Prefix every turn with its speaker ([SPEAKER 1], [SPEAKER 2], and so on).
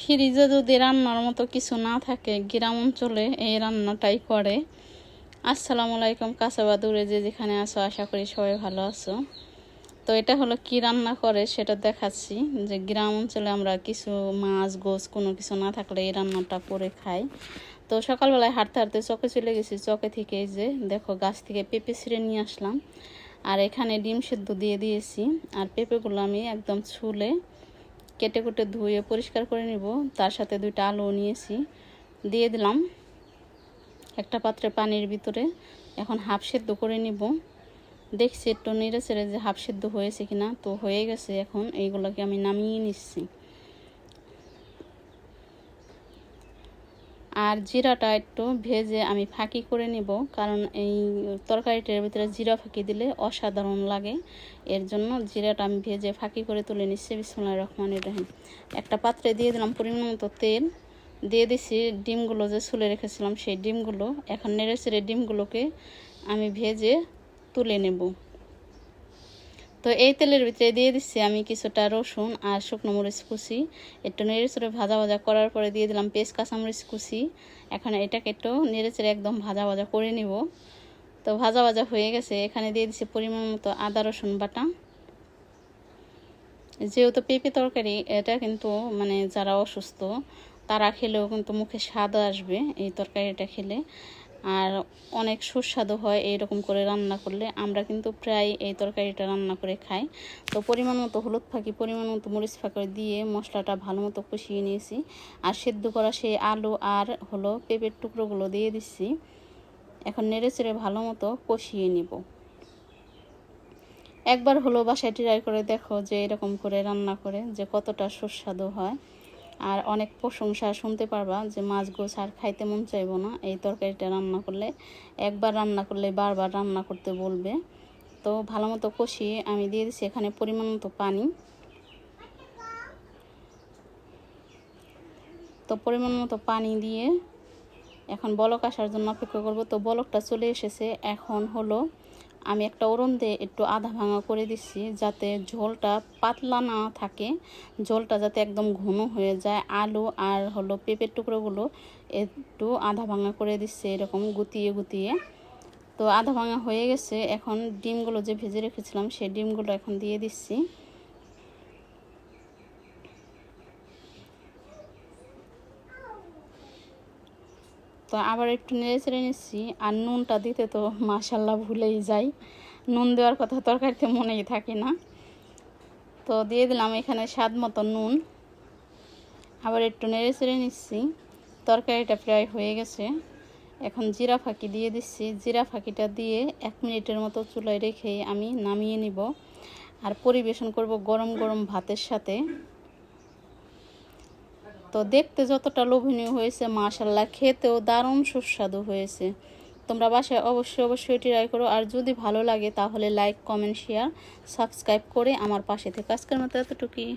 [SPEAKER 1] ফ্রিজে যদি রান্নার মতো কিছু না থাকে, গ্রাম অঞ্চলে এই রান্নাটাই করে। আসসালামু আলাইকুম, কাছে বা দূরে যে যেখানে আছো, আশা করি সবাই ভালো আছো। তো এটা হলো কি রান্না করে সেটা দেখাচ্ছি। যে গ্রাম অঞ্চলে আমরা কিছু মাছ গোছ কোনো কিছু না থাকলে এই রান্নাটা করে খাই। তো সকালবেলায় হাঁটতে হাঁটতে চকে চলে গেছি। চকে থেকে এই যে দেখো গাছ থেকে পেঁপে ছিঁড়ে নিয়ে আসলাম, আর এখানে ডিম সেদ্ধ দিয়ে দিয়েছি। আর পেঁপেগুলো আমি একদম ছুলে কেটে কুটে ধুয়ে পরিষ্কার করে নিব। তার সাথে 2টা আলু নিয়েছি, দিয়ে দিলাম একটা পাত্রে পানির ভিতরে। এখন হাফ সেদ্ধ করে নিব। দেখছি একটু নেড়ে চেড়ে যে হাফ সেদ্ধ হয়েছে কিনা। তো হয়ে গেছে। এখন এইগুলোকে আমি নামিয়ে নিচ্ছি। আর জিরাটা একটু ভেজে আমি ফাঁকি করে নিব, কারণ এই তরকারিটার ভিতরে জিরা ফাঁকি দিলে অসাধারণ লাগে। এর জন্য জিরাটা আমি ভেজে ফাঁকি করে তুলে নিচ্ছি। বিসমিল্লাহির রহমানির রহিম। একটা পাত্রে দিয়ে দিলাম পরিমাণ মতো তেল, দিয়ে দিছি ডিমগুলো যে ছুলে রেখেছিলাম সেই ডিমগুলো। এখন নেড়ে চেড়ে ডিমগুলোকে আমি ভেজে তুলে নেব। তো এই তেলের ভিতরে দিয়ে দিচ্ছি আমি কিছুটা রসুন আর শুকনো মরিচ কুচি। একটু নেড়ে চেড়ে ভাজা ভাজা করার পরে দিয়ে দিলাম পেঁয়াজ কাঁচামরিচ কুচি। এখন এটাকে একটু নেড়ে চেড়ে একদম ভাজা ভাজা করে নিব। তো ভাজা ভাজা হয়ে গেছে। এখানে দিয়ে দিচ্ছি পরিমাণ মতো আদা রসুন বাটা। যেহেতু পেঁপে তরকারি, এটা কিন্তু মানে যারা অসুস্থ তারা খেলেও কিন্তু মুখে স্বাদ আসবে এই তরকারিটা খেলে। আর অনেক সুস্বাদু হয় এইরকম করে রান্না করলে। আমরা কিন্তু প্রায় এই তরকারিটা রান্না করে খাই। তো পরিমাণ মতো হলুদ ফাঁকি, পরিমাণ মতো মরিচ ফাঁকি দিয়ে মশলাটা ভালো মতো কষিয়ে নিয়েছি। আর সেদ্ধ করা সেই আলু আর হলো পেঁপের টুকরোগুলো দিয়ে দিচ্ছি। এখন নেড়ে চেড়ে ভালো মতো কষিয়ে নিব। একবার হলো বাসায় ট্রাই করে দেখো যে এরকম করে রান্না করে যে কতটা সুস্বাদু হয়। আর অনেক প্রশংসা শুনতে পারবা যে মাছ গোছ আর খাইতে মন চাইবো না এই তরকারিটা রান্না করলে। একবার রান্না করলে বারবার রান্না করতে বলবে। তো ভালো মতো কষিয়ে আমি দিয়ে দিচ্ছি এখানে পরিমাণ মতো পানি। তো পরিমাণ মতো পানি দিয়ে এখন বলক আসার জন্য অপেক্ষা করব। তো বলকটা চলে এসেছে। এখন হলো আমি একটা ওরন দিয়ে একটু আধা ভাঙা করে দিচ্ছি, যাতে ঝোলটা পাতলা না থাকে, ঝোলটা যাতে একদম ঘন হয়ে যায়। আলু আর হলো পেঁপের টুকরোগুলো একটু আধা ভাঙা করে দিচ্ছি এরকম গুতিয়ে গুতিয়ে। তো আধা ভাঙা হয়ে গেছে। এখন ডিমগুলো যে ভেজে রেখেছিলাম সেই ডিমগুলো এখন দিয়ে দিচ্ছি। তো আবার একটু নেড়ে চেড়ে নিচ্ছি। আর নুনটা দিতে তো মাশাল্লাহ ভুলেই যাই, নুন দেওয়ার কথা তরকারিতে মনেই থাকে না। তো দিয়ে দিলাম এখানে স্বাদ মতো নুন। আবার একটু নেড়ে চেড়ে নিচ্ছি। তরকারিটা প্রায় হয়ে গেছে। এখন জিরা ফাঁকি দিয়ে দিচ্ছি। জিরা ফাঁকিটা দিয়ে 1 মিনিটের মতো চুলায় রেখে আমি নামিয়ে নিব। আর পরিবেশন করব গরম গরম ভাতের সাথে। তো দেখতে যতটা লোভনীয় হয়েছে, মাশাল্লাহ খেতেও দারুণ সুস্বাদু হয়েছে। তোমরা বাসায় অবশ্যই ট্রাই করো। আর যদি ভালো লাগে তাহলে লাইক কমেন্ট শেয়ার সাবস্ক্রাইব করে আমার পাশে থেকে। আজকের মতো এতটুকুই।